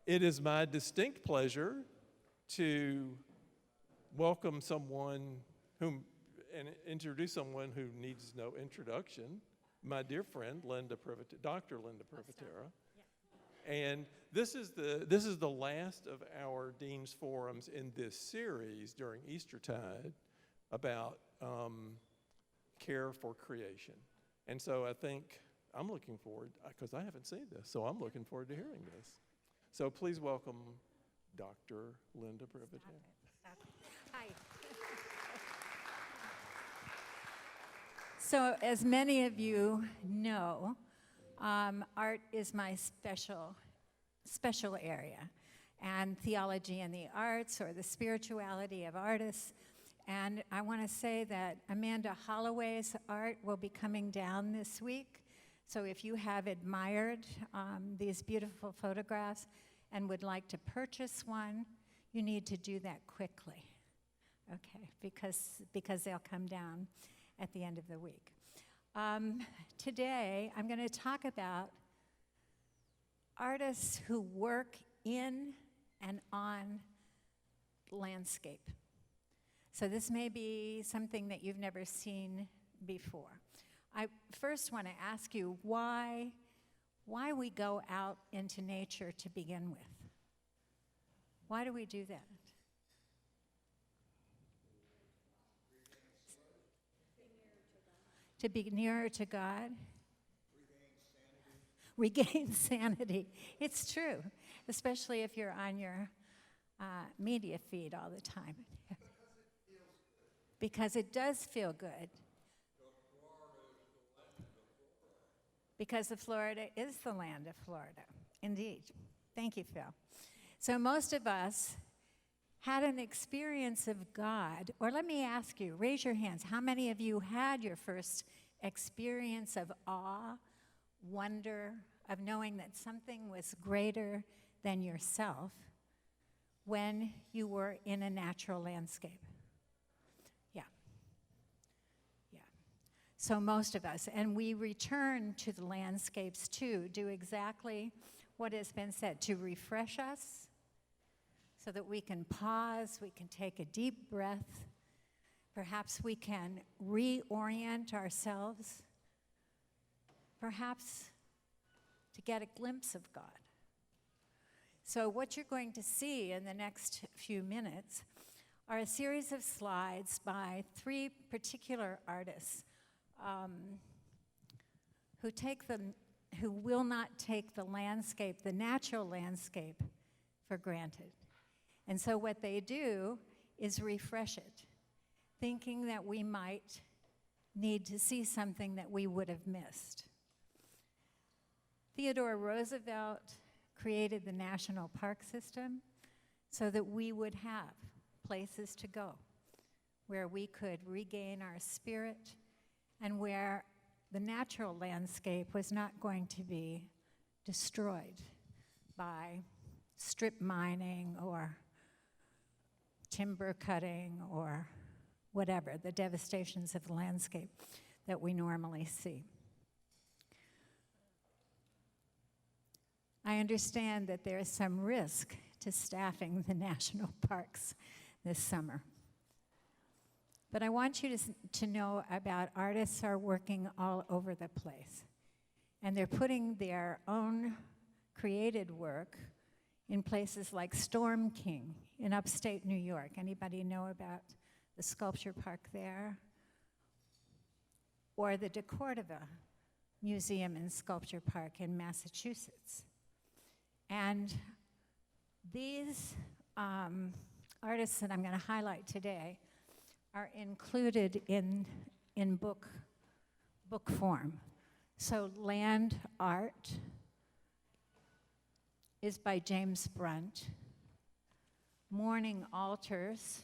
It is my distinct pleasure to welcome someone and introduce someone who needs no introduction, my dear friend, Dr. Linda Privatera. And this is the last of our Dean's Forums in this series during Eastertide about care for creation. And so I think I'm looking forward, because I haven't seen this, so I'm looking forward to hearing this. So please welcome Dr. Linda Privatera. Hi. So as many of you know, art is my special area, and theology and the arts, or the spirituality of artists. And I want to say that Amanda Holloway's art will be coming down this week. So if you have admired these beautiful photographs and would like to purchase one, you need to do that quickly, okay? Because they'll come down at the end of the week. Today, I'm going to talk about artists who work in and on landscape. So this may be something that you've never seen before. I first want to ask you why we go out into nature to begin with. Why do we do that? To be nearer to God. Regain sanity. It's true, especially if you're on your media feed all the time. Because it does feel good. Because Florida is the land of Florida, indeed. Thank you, Phil. So most of us had an experience of God, or let me ask you, raise your hands. How many of you had your first experience of awe, wonder, of knowing that something was greater than yourself when you were in a natural landscape? So most of us, and we return to the landscapes to do exactly what has been said, to refresh us so that we can pause, we can take a deep breath, perhaps we can reorient ourselves, perhaps to get a glimpse of God. So what you're going to see in the next few minutes are a series of slides by three particular artists who will not take the landscape, the natural landscape, for granted. And so what they do is refresh it, thinking that we might need to see something that we would have missed. Theodore Roosevelt created the national park system so that we would have places to go where we could regain our spirit and where the natural landscape was not going to be destroyed by strip mining or timber cutting or whatever, the devastations of the landscape that we normally see. I understand that there is some risk to staffing the national parks this summer. But I want you to know about artists who are working all over the place. And they're putting their own created work in places like Storm King in upstate New York. Anybody know about the sculpture park there? Or the De Cordova Museum and Sculpture Park in Massachusetts. And these artists that I'm going to highlight today are included in book form. So Land Art is by James Brunt. Morning Altars,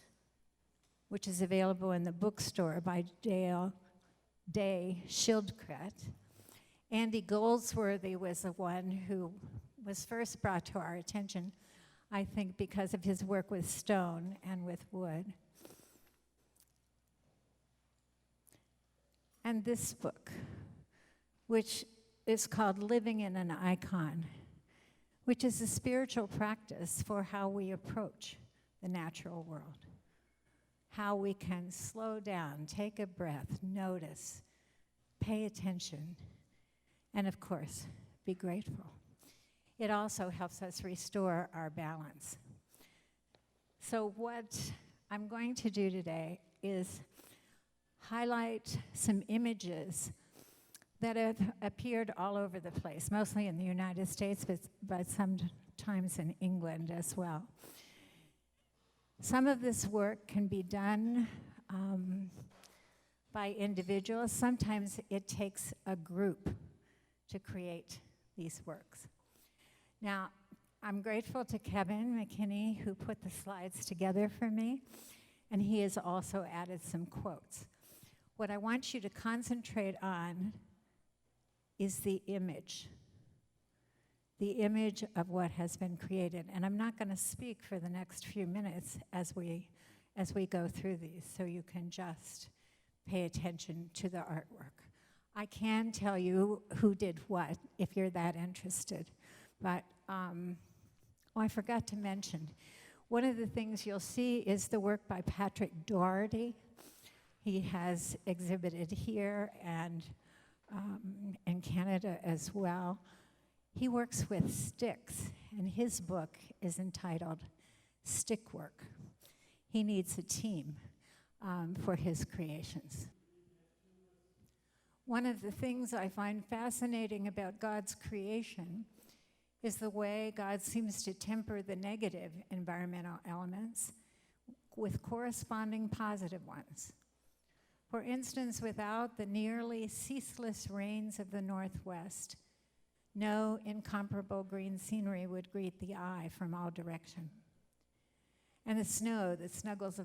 which is available in the bookstore, by Day Schildkraut. Andy Goldsworthy was the one who was first brought to our attention, I think, because of his work with stone and with wood. And this book, which is called Living in an Icon, which is a spiritual practice for how we approach the natural world, how we can slow down, take a breath, notice, pay attention, and of course, be grateful. It also helps us restore our balance. So what I'm going to do today is highlight some images that have appeared all over the place, mostly in the United States, but sometimes in England as well. Some of this work can be done by individuals. Sometimes it takes a group to create these works. Now, I'm grateful to Kevin McKinney, who put the slides together for me, and he has also added some quotes. What I want you to concentrate on is the image of what has been created. And I'm not going to speak for the next few minutes as we go through these, so you can just pay attention to the artwork. I can tell you who did what if you're that interested, but I forgot to mention, one of the things you'll see is the work by Patrick Doherty. He has exhibited here and in Canada as well. He works with sticks, and his book is entitled Stick Work. He needs a team for his creations. One of the things I find fascinating about God's creation is the way God seems to temper the negative environmental elements with corresponding positive ones. For instance, without the nearly ceaseless rains of the Northwest, no incomparable green scenery would greet the eye from all directions. And the snow that snuggles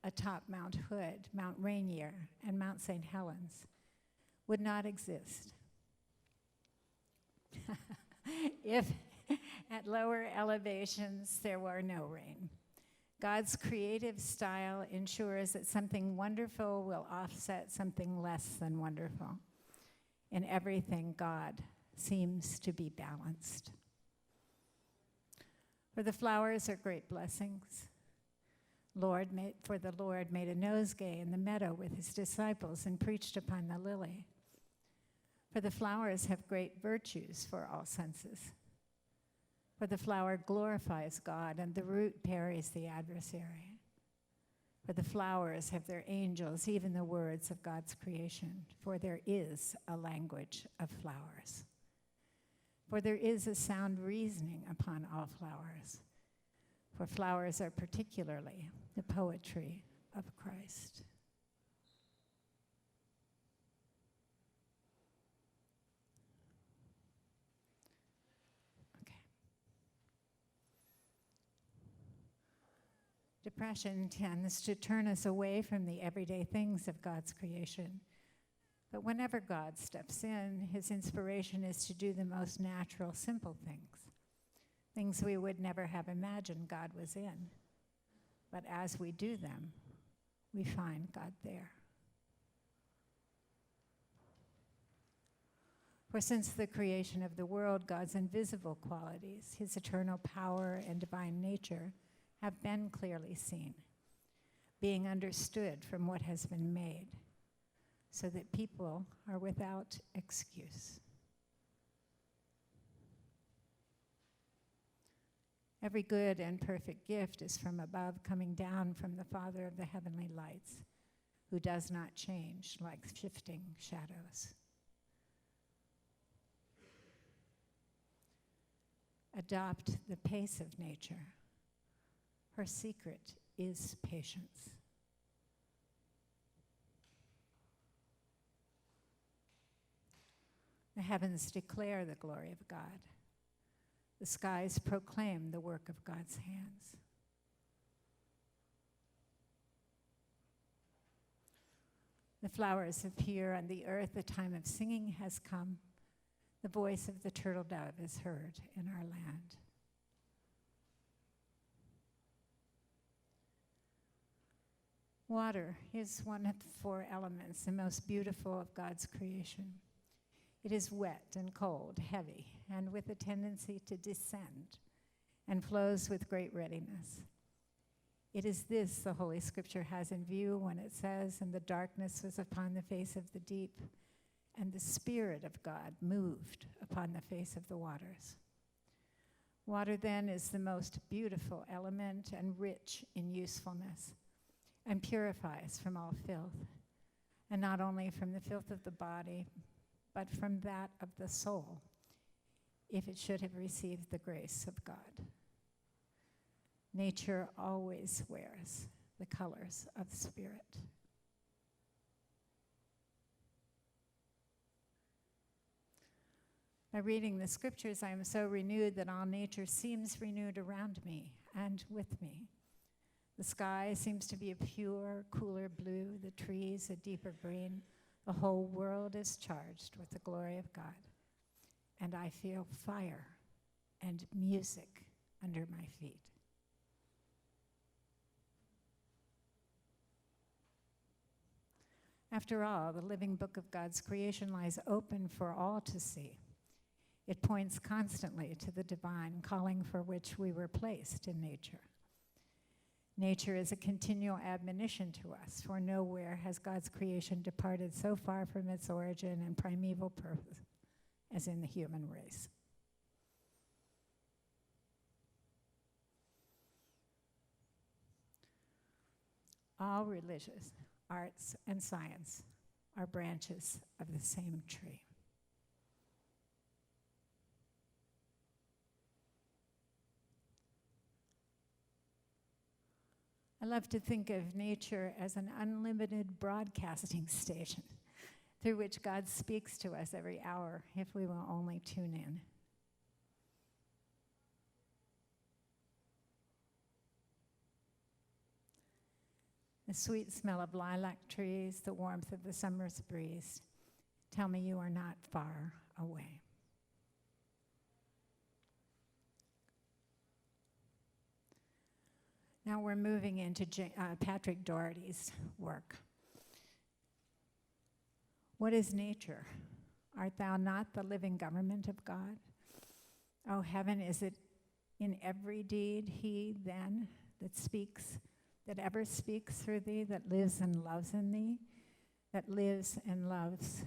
atop Mount Hood, Mount Rainier, and Mount St. Helens would not exist if at lower elevations there were no rain. God's creative style ensures that something wonderful will offset something less than wonderful. In everything, God seems to be balanced. For the flowers are great blessings. For the Lord made a nosegay in the meadow with his disciples and preached upon the lily. For the flowers have great virtues for all senses. For the flower glorifies God, and the root parries the adversary. For the flowers have their angels, even the words of God's creation. For there is a language of flowers. For there is a sound reasoning upon all flowers. For flowers are particularly the poetry of Christ. Depression tends to turn us away from the everyday things of God's creation. But whenever God steps in, his inspiration is to do the most natural, simple things we would never have imagined God was in. But as we do them, we find God there. For since the creation of the world, God's invisible qualities, his eternal power and divine nature, have been clearly seen, being understood from what has been made, so that people are without excuse. Every good and perfect gift is from above, coming down from the Father of the heavenly lights, who does not change like shifting shadows. Adopt the pace of nature. Her secret is patience. The heavens declare the glory of God. The skies proclaim the work of God's hands. The flowers appear on the earth. The time of singing has come. The voice of the turtle dove is heard in our land. Water is one of the four elements, the most beautiful of God's creation. It is wet and cold, heavy, and with a tendency to descend, and flows with great readiness. It is this the Holy Scripture has in view when it says, "And the darkness was upon the face of the deep, and the Spirit of God moved upon the face of the waters." Water, then, is the most beautiful element and rich in usefulness, and purifies from all filth, and not only from the filth of the body, but from that of the soul, if it should have received the grace of God. Nature always wears the colors of the Spirit. By reading the scriptures, I am so renewed that all nature seems renewed around me and with me. The sky seems to be a pure, cooler blue, the trees a deeper green. The whole world is charged with the glory of God. And I feel fire and music under my feet. After all, the living book of God's creation lies open for all to see. It points constantly to the divine calling for which we were placed in nature. Nature is a continual admonition to us, for nowhere has God's creation departed so far from its origin and primeval purpose as in the human race. All religious, arts, and science are branches of the same tree. I love to think of nature as an unlimited broadcasting station through which God speaks to us every hour if we will only tune in. The sweet smell of lilac trees, the warmth of the summer's breeze tell me you are not far away. Now we're moving into Patrick Doherty's work. What is nature? Art thou not the living government of God? O heaven, is it in every deed he then that speaks, that ever speaks through thee, that lives and loves in thee, that lives and loves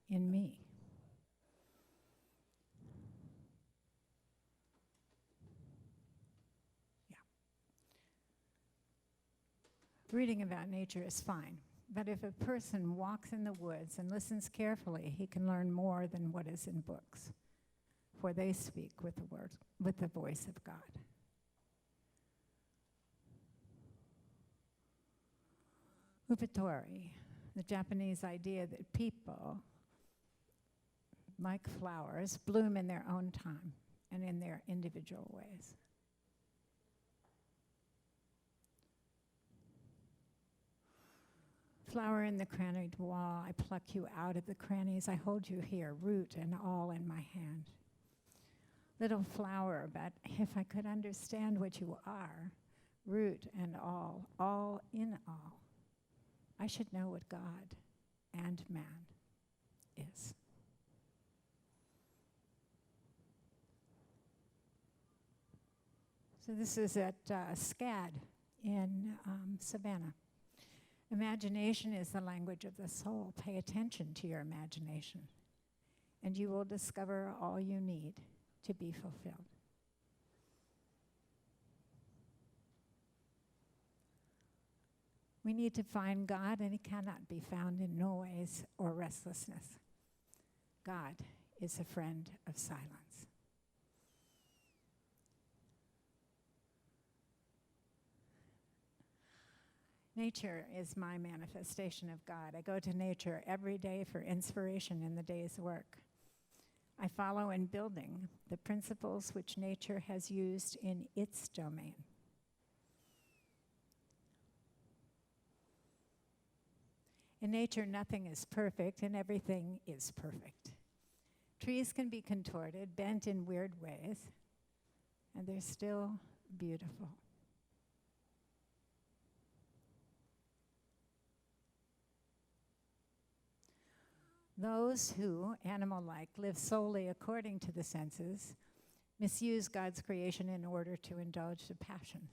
in me? Reading about nature is fine, but if a person walks in the woods and listens carefully, he can learn more than what is in books, for they speak with the voice of God. Upatori, the Japanese idea that people, like flowers, bloom in their own time and in their individual ways. Flower in the crannied wall, I pluck you out of the crannies, I hold you here, root and all in my hand. Little flower, but if I could understand what you are, root and all in all, I should know what God and man is. So this is at SCAD in Savannah. Imagination is the language of the soul. Pay attention to your imagination, and you will discover all you need to be fulfilled. We need to find God, and he cannot be found in noise or restlessness. God is a friend of silence. Nature is my manifestation of God. I go to nature every day for inspiration in the day's work. I follow in building the principles which nature has used in its domain. In nature, nothing is perfect, and everything is perfect. Trees can be contorted, bent in weird ways, and they're still beautiful. Those who, animal-like, live solely according to the senses misuse God's creation in order to indulge the passions.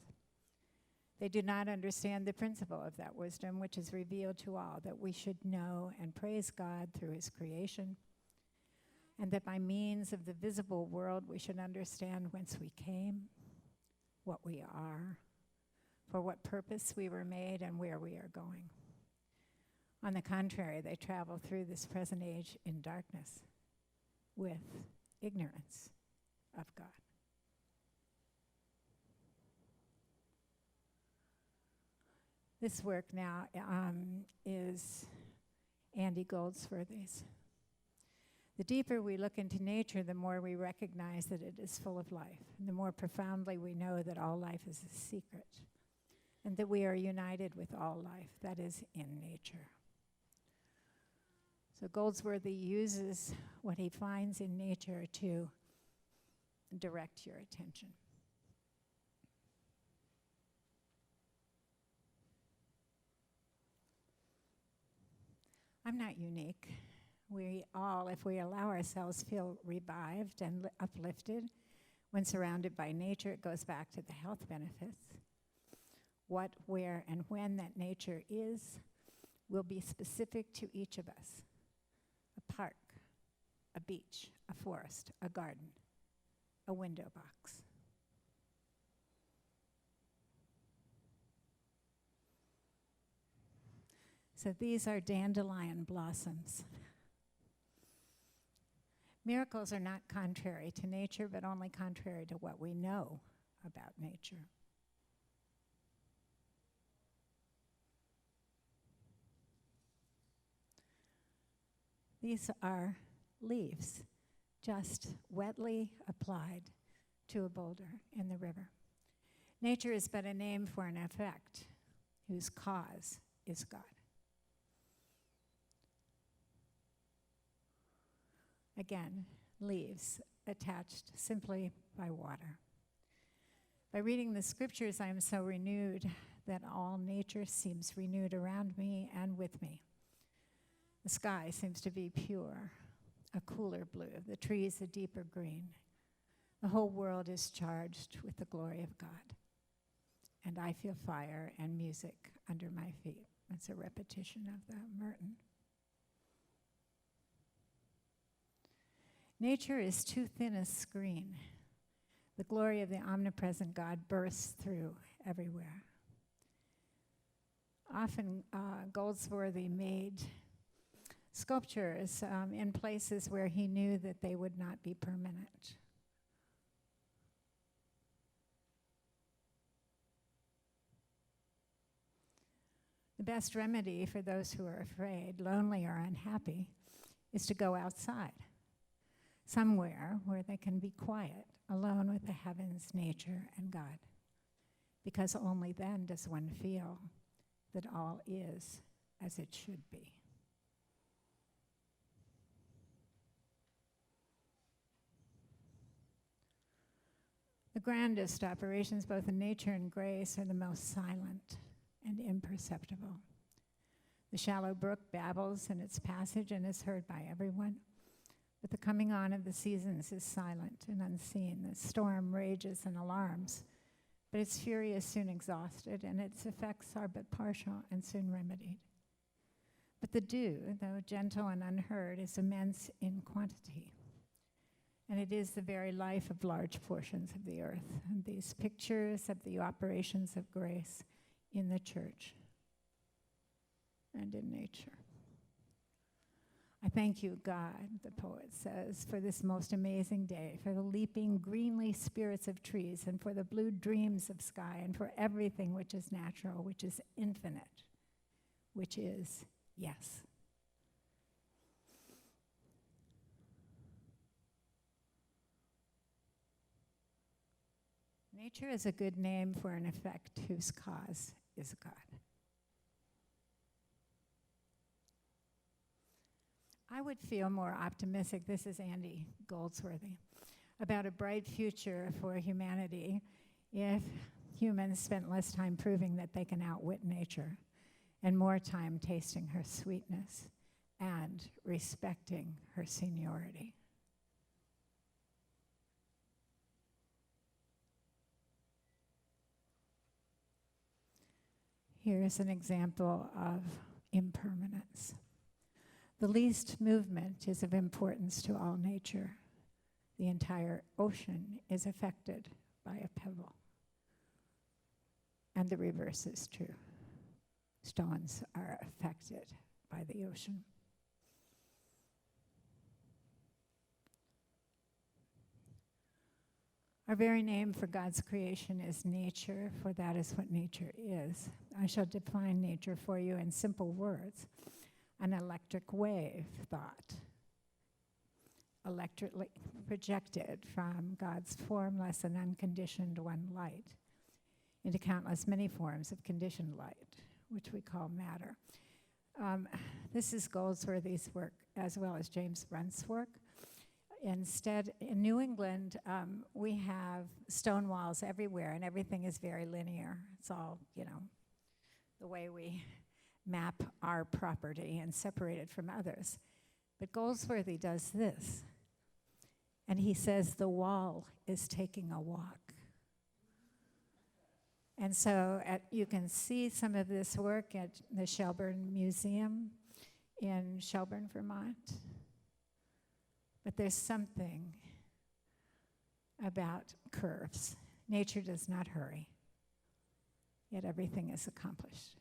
They do not understand the principle of that wisdom which is revealed to all, that we should know and praise God through his creation, and that by means of the visible world we should understand whence we came, what we are, for what purpose we were made, and where we are going. On the contrary, they travel through this present age in darkness with ignorance of God. This work now is Andy Goldsworthy's. The deeper we look into nature, the more we recognize that it is full of life, and the more profoundly we know that all life is a secret, and that we are united with all life that is in nature. So Goldsworthy uses what he finds in nature to direct your attention. I'm not unique. We all, if we allow ourselves, feel revived and uplifted. When surrounded by nature, it goes back to the health benefits. What, where, and when that nature is will be specific to each of us. A park, a beach, a forest, a garden, a window box. So these are dandelion blossoms. Miracles are not contrary to nature, but only contrary to what we know about nature. These are leaves, just wetly applied to a boulder in the river. Nature is but a name for an effect whose cause is God. Again, leaves attached simply by water. By reading the scriptures, I am so renewed that all nature seems renewed around me and with me. The sky seems to be pure, a cooler blue, the trees a deeper green. The whole world is charged with the glory of God. And I feel fire and music under my feet. That's a repetition of the Merton. Nature is too thin a screen. The glory of the omnipresent God bursts through everywhere. Often Goldsworthy made sculptures in places where he knew that they would not be permanent. The best remedy for those who are afraid, lonely, or unhappy is to go outside, somewhere where they can be quiet, alone with the heavens, nature, and God. Because only then does one feel that all is as it should be. The grandest operations, both in nature and grace, are the most silent and imperceptible. The shallow brook babbles in its passage and is heard by everyone. But the coming on of the seasons is silent and unseen. The storm rages and alarms, but its fury is soon exhausted, and its effects are but partial and soon remedied. But the dew, though gentle and unheard, is immense in quantity. And it is the very life of large portions of the earth. And these pictures of the operations of grace in the church and in nature. I thank you, God, the poet says, for this most amazing day, for the leaping greenly spirits of trees, and for the blue dreams of sky, and for everything which is natural, which is infinite, which is yes. Nature is a good name for an effect whose cause is God. I would feel more optimistic, this is Andy Goldsworthy, about a bright future for humanity if humans spent less time proving that they can outwit nature and more time tasting her sweetness and respecting her seniority. Here's an example of impermanence. The least movement is of importance to all nature. The entire ocean is affected by a pebble. And the reverse is true. Stones are affected by the ocean. Our very name for God's creation is nature, for that is what nature is. I shall define nature for you in simple words. An electric wave thought, electrically projected from God's formless and unconditioned one light into countless many forms of conditioned light, which we call matter. This is Goldsworthy's work as well as James Brunt's work. Instead, in New England, we have stone walls everywhere, and everything is very linear. It's all, the way we map our property and separate it from others. But Goldsworthy does this, and he says the wall is taking a walk. And so you can see some of this work at the Shelburne Museum in Shelburne, Vermont. But there's something about curves. Nature does not hurry, yet everything is accomplished.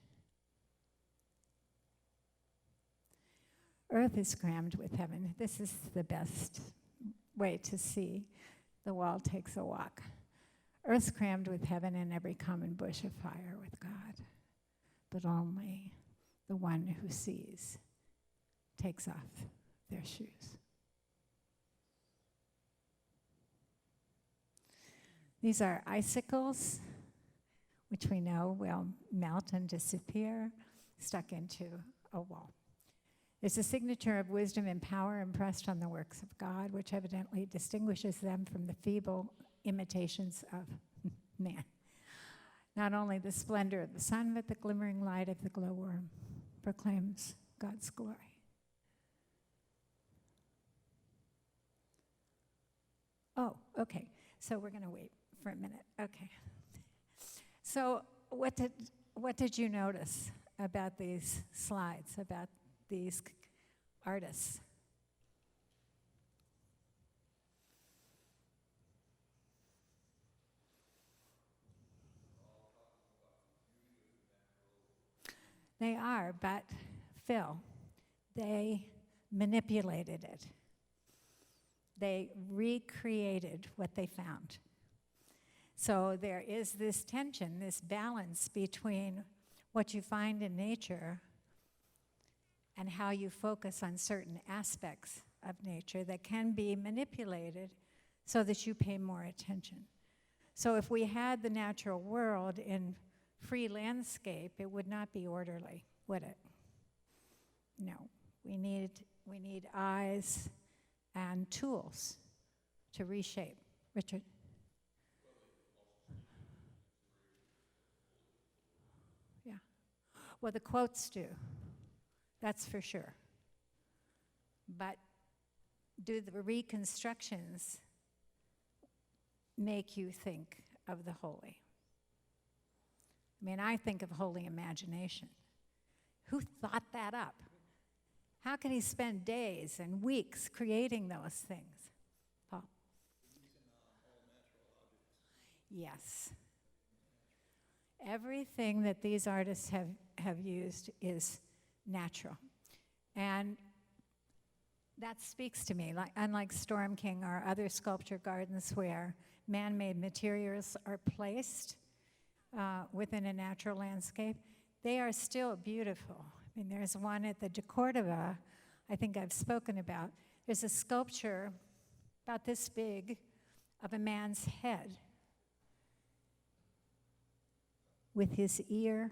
Earth is crammed with heaven. This is the best way to see the wall takes a walk. Earth's crammed with heaven and every common bush afire with God. But only the one who sees takes off their shoes. These are icicles, which we know will melt and disappear, stuck into a wall. There's a signature of wisdom and power impressed on the works of God, which evidently distinguishes them from the feeble imitations of man. Not only the splendor of the sun, but the glimmering light of the glowworm proclaims God's glory. Oh, okay. So we're going to wait for a minute. Okay. So what did you notice about these slides, about these artists? They are, but Phil, they manipulated it. They recreated what they found. So there is this tension, this balance between what you find in nature and how you focus on certain aspects of nature that can be manipulated so that you pay more attention. So if we had the natural world in free landscape, it would not be orderly, would it? No. We need eyes and tools to reshape. Richard? Yeah. Well, the quotes do. That's for sure. But do the reconstructions make you think of the holy? I mean, I think of holy imagination. Who thought that up? How can he spend days and weeks creating those things? Paul? Yes. Everything that these artists have used is natural. And that speaks to me, unlike Storm King or other sculpture gardens where man-made materials are placed within a natural landscape, they are still beautiful. I mean, there's one at the De Cordova, I think I've spoken about. There's a sculpture about this big of a man's head with his ear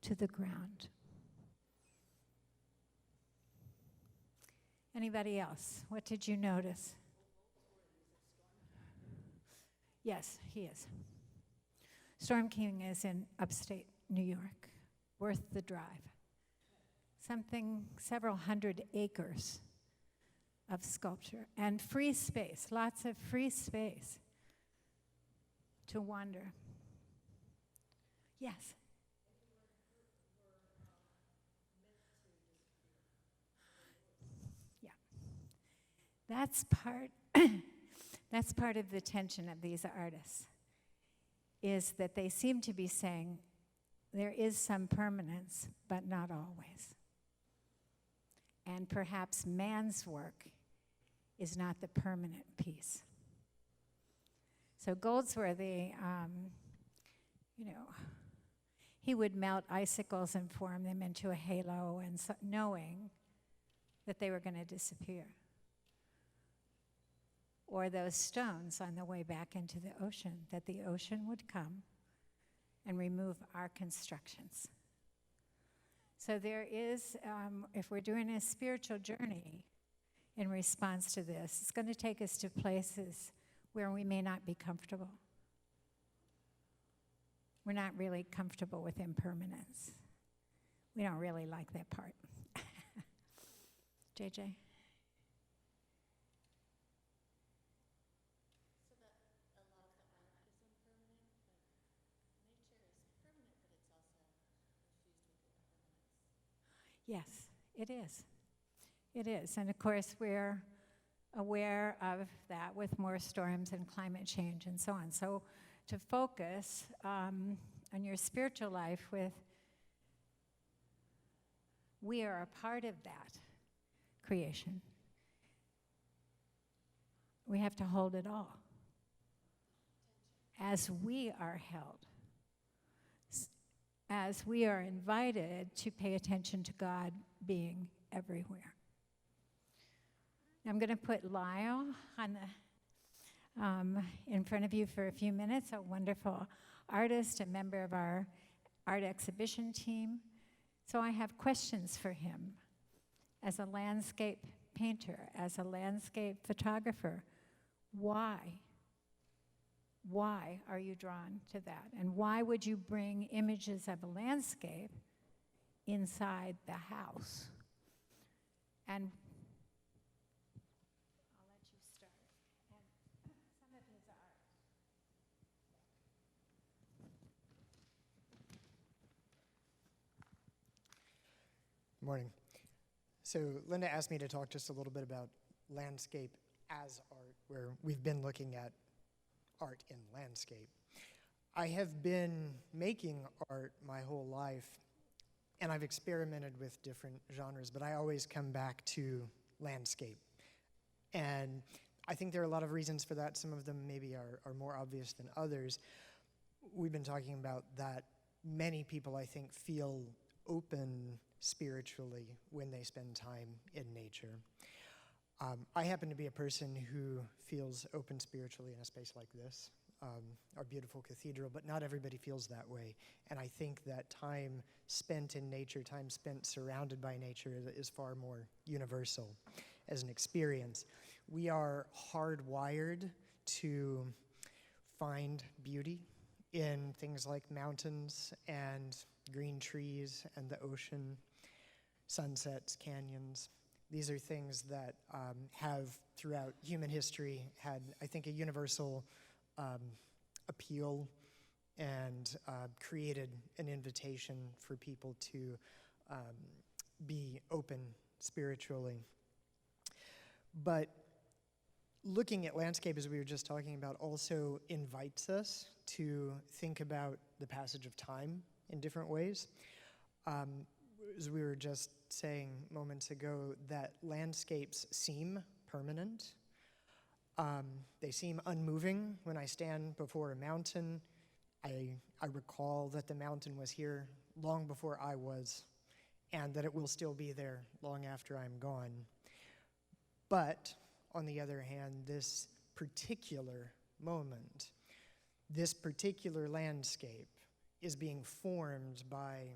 to the ground. Anybody else? What did you notice? Yes, he is. Storm King is in upstate New York, worth the drive. several hundred acres of sculpture and free space, lots of free space to wander. Yes. Yeah. That's part of the tension of these artists, is that they seem to be saying there is some permanence, but not always. And perhaps man's work is not the permanent piece. So Goldsworthy, he would melt icicles and form them into a halo, and so, knowing that they were going to disappear. Or those stones on the way back into the ocean, that the ocean would come and remove our constructions. So there is, if we're doing a spiritual journey in response to this, it's going to take us to places where we may not be comfortable. We're not really comfortable with impermanence. We don't really like that part. JJ? Yes, it is. It is. And of course, we're aware of that with more storms and climate change and so on. So to focus on your spiritual life we are a part of that creation. We have to hold it all as we are held, as we are invited to pay attention to God being everywhere. I'm going to put Lyle on in front of you for a few minutes, a wonderful artist, a member of our art exhibition team. So I have questions for him as a landscape painter, as a landscape photographer. Why? Why are you drawn to that? And why would you bring images of a landscape inside the house? And I'll let you start. And some of his art. Morning. So Linda asked me to talk just a little bit about landscape as art, where we've been looking at art in landscape. I have been making art my whole life, and I've experimented with different genres, but I always come back to landscape. And I think there are a lot of reasons for that. Some of them maybe are more obvious than others. We've been talking about that many people, I think, feel open spiritually when they spend time in nature. I happen to be a person who feels open spiritually in a space like this, our beautiful cathedral, but not everybody feels that way. And I think that time spent in nature, time spent surrounded by nature is far more universal as an experience. We are hardwired to find beauty in things like mountains and green trees and the ocean, sunsets, canyons. These are things that have, throughout human history, had, I think, a universal appeal and created an invitation for people to be open spiritually. But looking at landscape, as we were just talking about, also invites us to think about the passage of time in different ways. As we were just saying moments ago, that landscapes seem permanent. They seem unmoving. When I stand before a mountain, I recall that the mountain was here long before I was, and that it will still be there long after I'm gone. But, on the other hand, this particular moment, this particular landscape is being formed by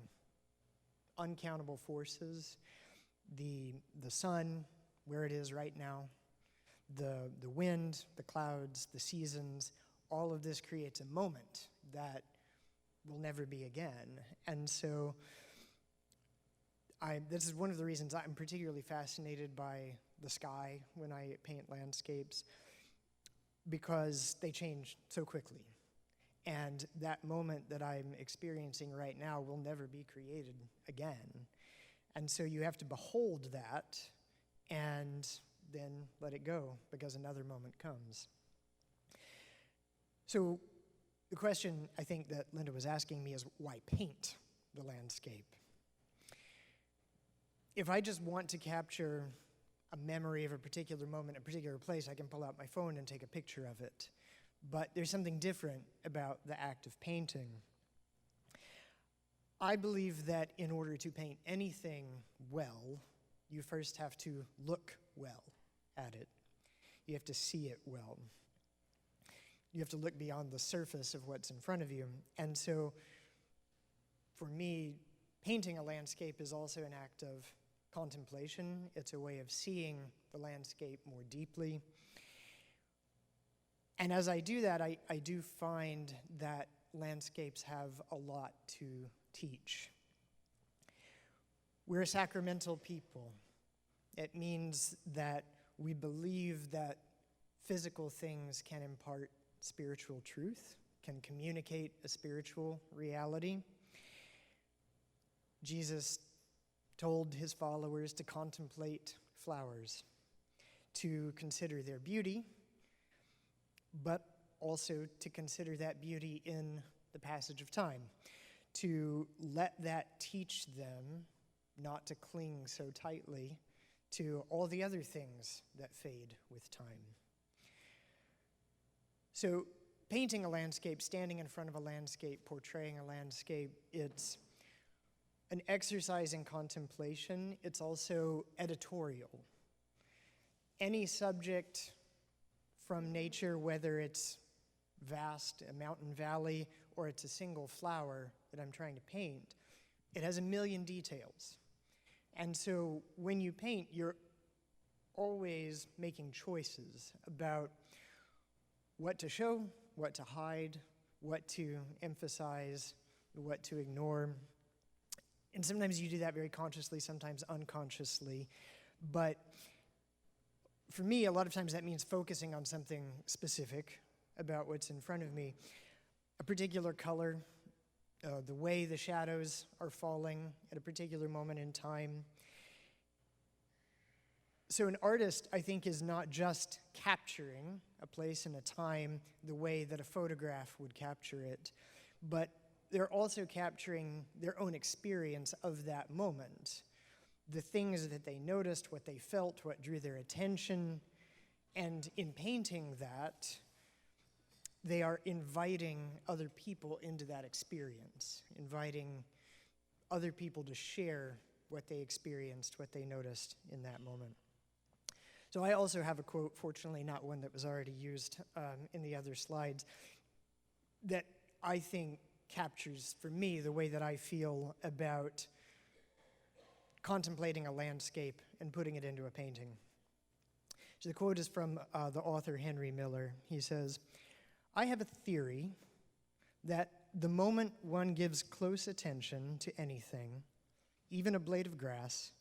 uncountable forces. The sun, where it is right now, the wind, the clouds, the seasons, all of this creates a moment that will never be again. And so This is one of the reasons I'm particularly fascinated by the sky when I paint landscapes, because they change so quickly. And that moment that I'm experiencing right now will never be created again. And so you have to behold that and then let it go, because another moment comes. So the question I think that Linda was asking me is, why paint the landscape? If I just want to capture a memory of a particular moment, a particular place, I can pull out my phone and take a picture of it. But there's something different about the act of painting. I believe that in order to paint anything well, you first have to look well at it. You have to see it well. You have to look beyond the surface of what's in front of you. And so, for me, painting a landscape is also an act of contemplation. It's a way of seeing the landscape more deeply. And as I do that, I do find that landscapes have a lot to teach. We're a sacramental people. It means that we believe that physical things can impart spiritual truth, can communicate a spiritual reality. Jesus told his followers to contemplate flowers, to consider their beauty, but also to consider that beauty in the passage of time, to let that teach them not to cling so tightly to all the other things that fade with time. So painting a landscape, standing in front of a landscape, portraying a landscape, it's an exercise in contemplation. It's also editorial. Any subject from nature, whether it's vast, a mountain valley, or it's a single flower that I'm trying to paint, it has a million details. And so when you paint, you're always making choices about what to show, what to hide, what to emphasize, what to ignore. And sometimes you do that very consciously, sometimes unconsciously. But for me, a lot of times that means focusing on something specific about what's in front of me. A particular color, the way the shadows are falling at a particular moment in time. So an artist, I think, is not just capturing a place and a time the way that a photograph would capture it, but they're also capturing their own experience of that moment. The things that they noticed, what they felt, what drew their attention. And in painting that, they are inviting other people into that experience, inviting other people to share what they experienced, what they noticed in that moment. So I also have a quote, fortunately not one that was already used in the other slides, that I think captures, for me, the way that I feel about contemplating a landscape and putting it into a painting. So the quote is from the author Henry Miller. He says, "I have a theory that the moment one gives close attention to anything, even a blade of grass,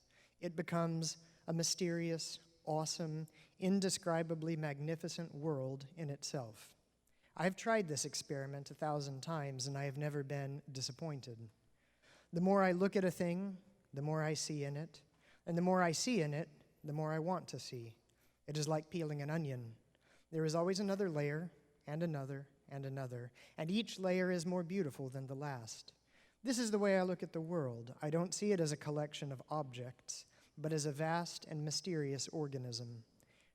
it becomes a mysterious, awesome, indescribably magnificent world in itself. I've tried this experiment 1,000 times, and I have never been disappointed. The more I look at a thing, the more I see in it, and the more I see in it, the more I want to see. It is like peeling an onion. There is always another layer, and another, and another, and each layer is more beautiful than the last. This is the way I look at the world. I don't see it as a collection of objects, but as a vast and mysterious organism.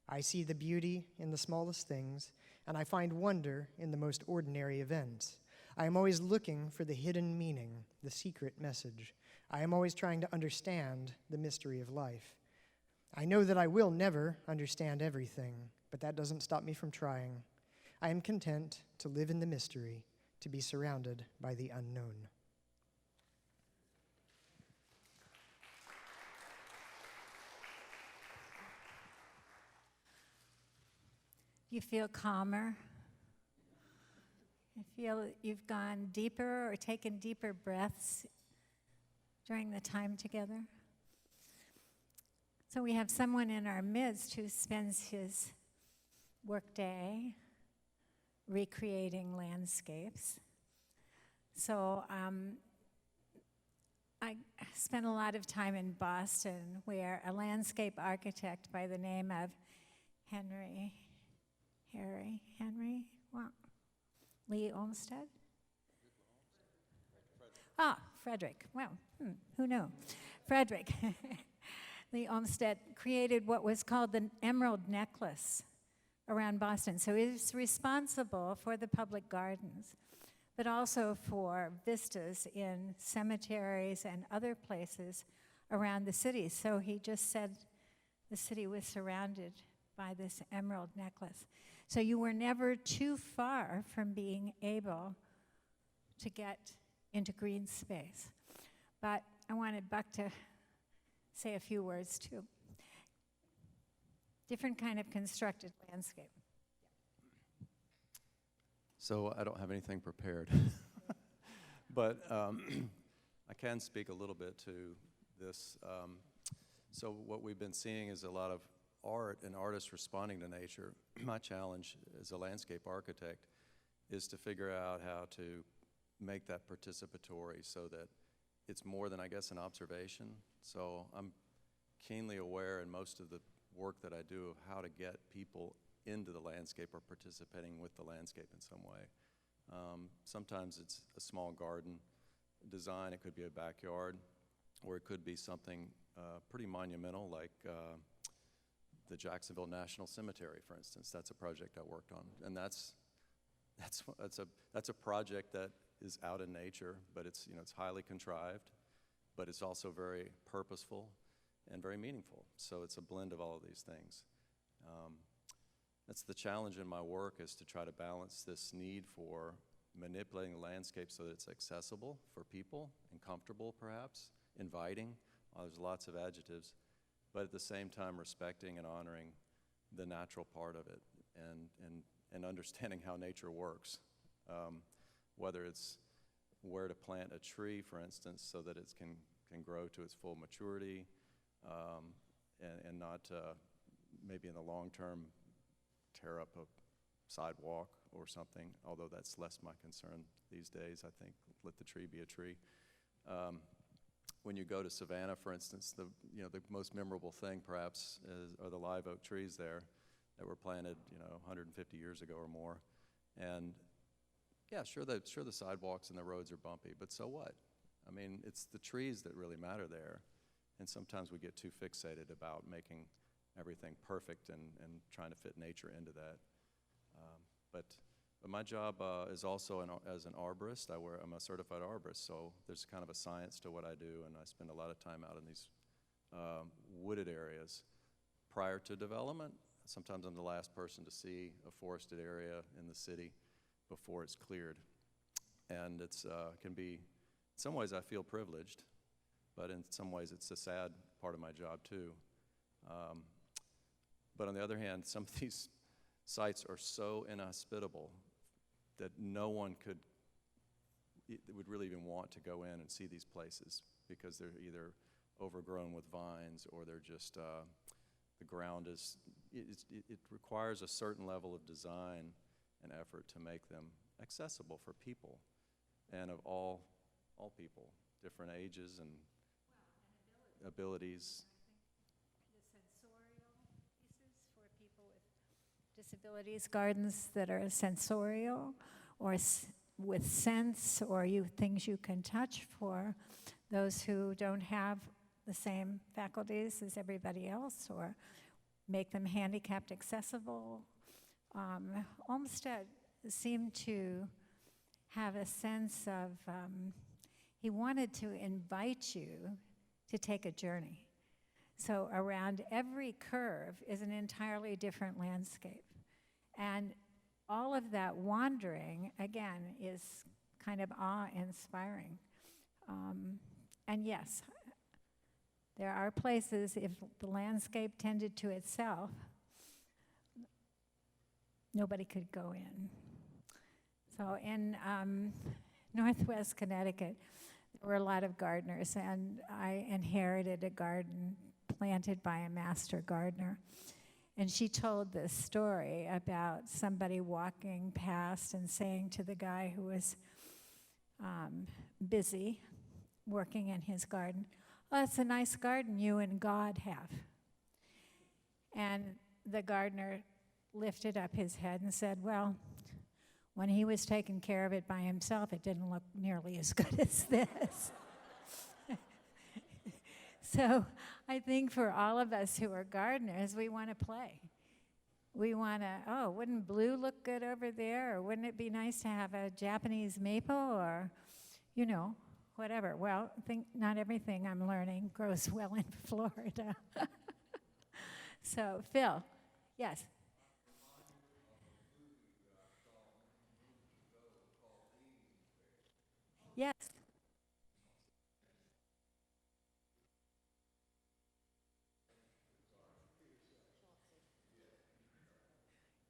I see the beauty in the smallest things, and I find wonder in the most ordinary events. I am always looking for the hidden meaning, the secret message. I am always trying to understand the mystery of life. I know that I will never understand everything, but that doesn't stop me from trying. I am content to live in the mystery, to be surrounded by the unknown." You feel calmer? You feel you've gone deeper or taken deeper breaths during the time together? So we have someone in our midst who spends his workday recreating landscapes. So I spent a lot of time in Boston where a landscape architect by the name of Lee Olmsted? Frederick. Well, who knew? Frederick. Lee Olmsted created what was called the Emerald Necklace around Boston. So he was responsible for the public gardens, but also for vistas in cemeteries and other places around the city. So he just said the city was surrounded by this emerald necklace. So you were never too far from being able to get into green space. But I wanted Buck to say a few words too. Different kind of constructed landscape. So I don't have anything prepared, but I can speak a little bit to this. So what we've been seeing is a lot of art and artists responding to nature. My challenge as a landscape architect is to figure out how to make that participatory so that it's more than, I guess, an observation. So I'm keenly aware in most of the work that I do of how to get people into the landscape or participating with the landscape in some way. Sometimes it's a small garden design, it could be a backyard, or it could be something pretty monumental like the Jacksonville National Cemetery, for instance. That's a project I worked on, and that's a project that is out in nature, but it's highly contrived, but it's also very purposeful and very meaningful. So it's a blend of all of these things. That's the challenge in my work, is to try to balance this need for manipulating the landscape so that it's accessible for people and comfortable, perhaps, inviting. There's lots of adjectives, but at the same time respecting and honoring the natural part of it and understanding how nature works. Whether it's where to plant a tree, for instance, so that it can grow to its full maturity and not maybe in the long term tear up a sidewalk or something, although that's less my concern these days. I think let the tree be a tree. When you go to Savannah, for instance, the most memorable thing perhaps are the live oak trees there that were planted 150 years ago or more. And yeah, sure the sidewalks and the roads are bumpy, but so what? I mean, it's the trees that really matter there. And sometimes we get too fixated about making everything perfect and trying to fit nature into that. But my job is also as an arborist. I'm a certified arborist, so there's kind of a science to what I do, and I spend a lot of time out in these wooded areas. Prior to development, sometimes I'm the last person to see a forested area in the city before it's cleared. And it's can be, in some ways I feel privileged, but in some ways it's a sad part of my job too. But on the other hand, some of these sites are so inhospitable that no one would really even want to go in and see these places, because they're either overgrown with vines or they're just, the ground it requires a certain level of design and effort to make them accessible for people, and of all people, different ages and abilities. The sensorial pieces for people with disabilities, gardens that are sensorial or with sense, or things you can touch for those who don't have the same faculties as everybody else, or make them handicapped accessible. Olmsted seemed to have a sense of, he wanted to invite you to take a journey. So around every curve is an entirely different landscape. And all of that wandering, again, is kind of awe-inspiring. And yes, there are places, if the landscape tended to itself, nobody could go in. So in Northwest Connecticut, there were a lot of gardeners, and I inherited a garden planted by a master gardener. And she told this story about somebody walking past and saying to the guy who was busy working in his garden, "Oh, it's a nice garden you and God have." And the gardener lifted up his head and said, "Well, when he was taking care of it by himself, it didn't look nearly as good as this." So I think for all of us who are gardeners, we want to play. We want to, oh, wouldn't blue look good over there? Or wouldn't it be nice to have a Japanese maple or, you know, whatever. Well, I think not everything I'm learning grows well in Florida. So, Phil, yes. Yes.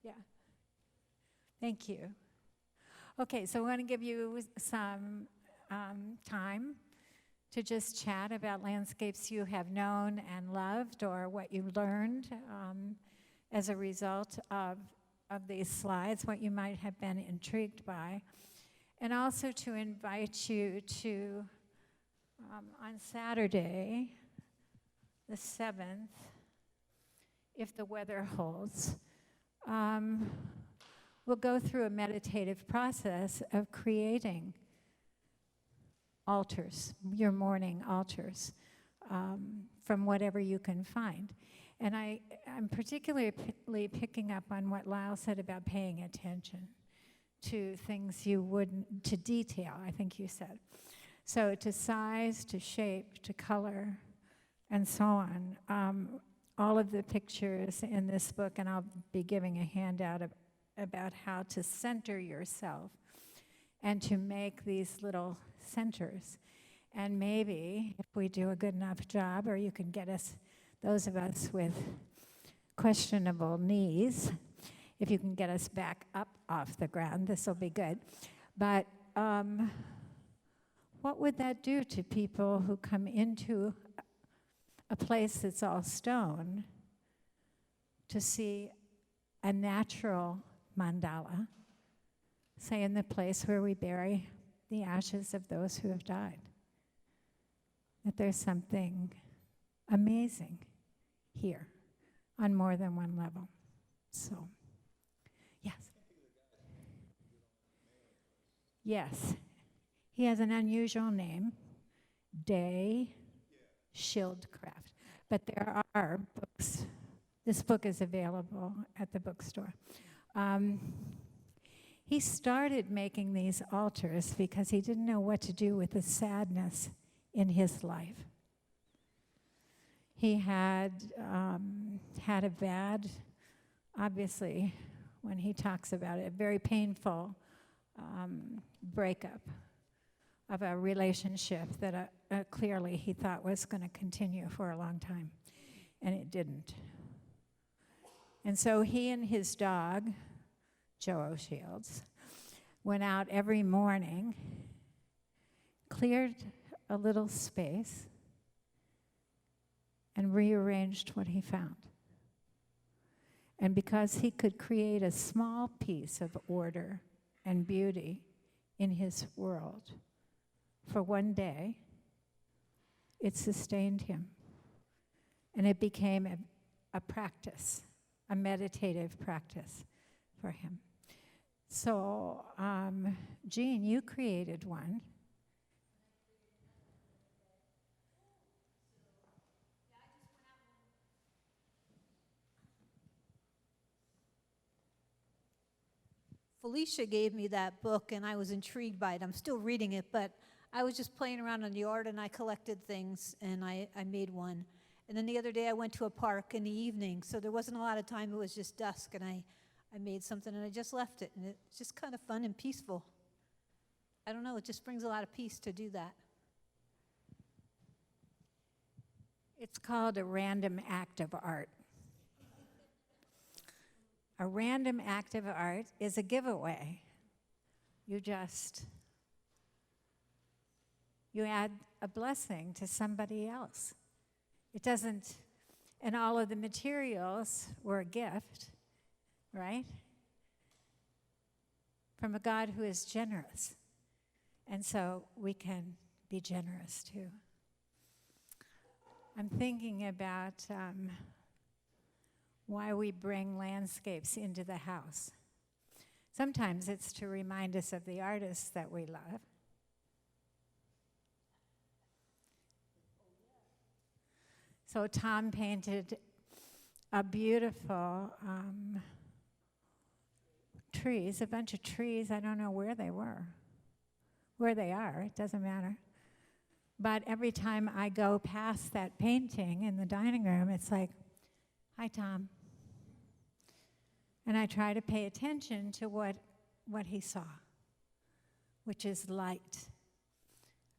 Yeah. Thank you. Okay, so we're going to give you some time to just chat about landscapes you have known and loved or what you learned as a result of these slides, what you might have been intrigued by. And also to invite you to, on Saturday, the 7th, if the weather holds, we'll go through a meditative process of creating altars, your morning altars, from whatever you can find. And I'm particularly picking up on what Lyle said about paying attention to things you wouldn't, to detail, I think you said. So to size, to shape, to color, and so on. All of the pictures in this book, and I'll be giving a handout about how to center yourself and to make these little centers. And maybe if we do a good enough job, or you can get us, those of us with questionable knees, if you can get us back up off the ground, this will be good. But what would that do to people who come into a place that's all stone to see a natural mandala, say in the place where we bury the ashes of those who have died? That there's something amazing here on more than one level. So, yes. Yes. He has an unusual name, Day Schildkraft. But there are books. This book is available at the bookstore. He started making these altars because he didn't know what to do with the sadness in his life. He had had a bad, obviously, when he talks about it, a very painful breakup of a relationship that clearly he thought was going to continue for a long time, and it didn't. And so he and his dog, Joe O'Shields, went out every morning, cleared a little space, and rearranged what he found. And because he could create a small piece of order and beauty in his world for one day, it sustained him. And it became a practice, a meditative practice for him. So, Jean, you created one. Felicia gave me that book, and I was intrigued by it. I'm still reading it, but I was just playing around in the yard, and I collected things, and I made one. And then the other day, I went to a park in the evening, so there wasn't a lot of time. It was just dusk, and I made something, and I just left it, and it's just kind of fun and peaceful. I don't know, it just brings a lot of peace to do that. It's called a random act of art. A random act of art is a giveaway. You add a blessing to somebody else. It doesn't And all of the materials were a gift, right? From a God who is generous. And so we can be generous too. I'm thinking about why we bring landscapes into the house. Sometimes it's to remind us of the artists that we love. So Tom painted a beautiful trees, a bunch of trees. I don't know where they were, where they are, it doesn't matter. But every time I go past that painting in the dining room, it's like, hi, Tom. And I try to pay attention to what he saw, which is light.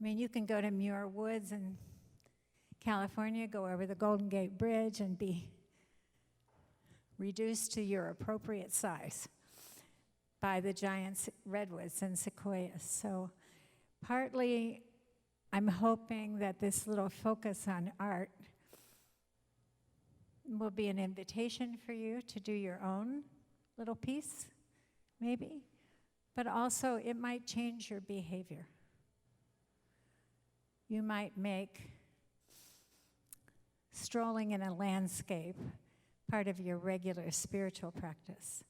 I mean, you can go to Muir Woods in California, go over the Golden Gate Bridge and be reduced to your appropriate size by the giant redwoods and sequoias. So partly I'm hoping that this little focus on art will be an invitation for you to do your own little piece, maybe, but also it might change your behavior. You might make strolling in a landscape part of your regular spiritual practice.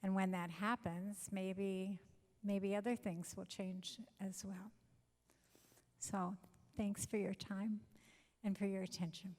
And when that happens, maybe other things will change as well. So thanks for your time and for your attention.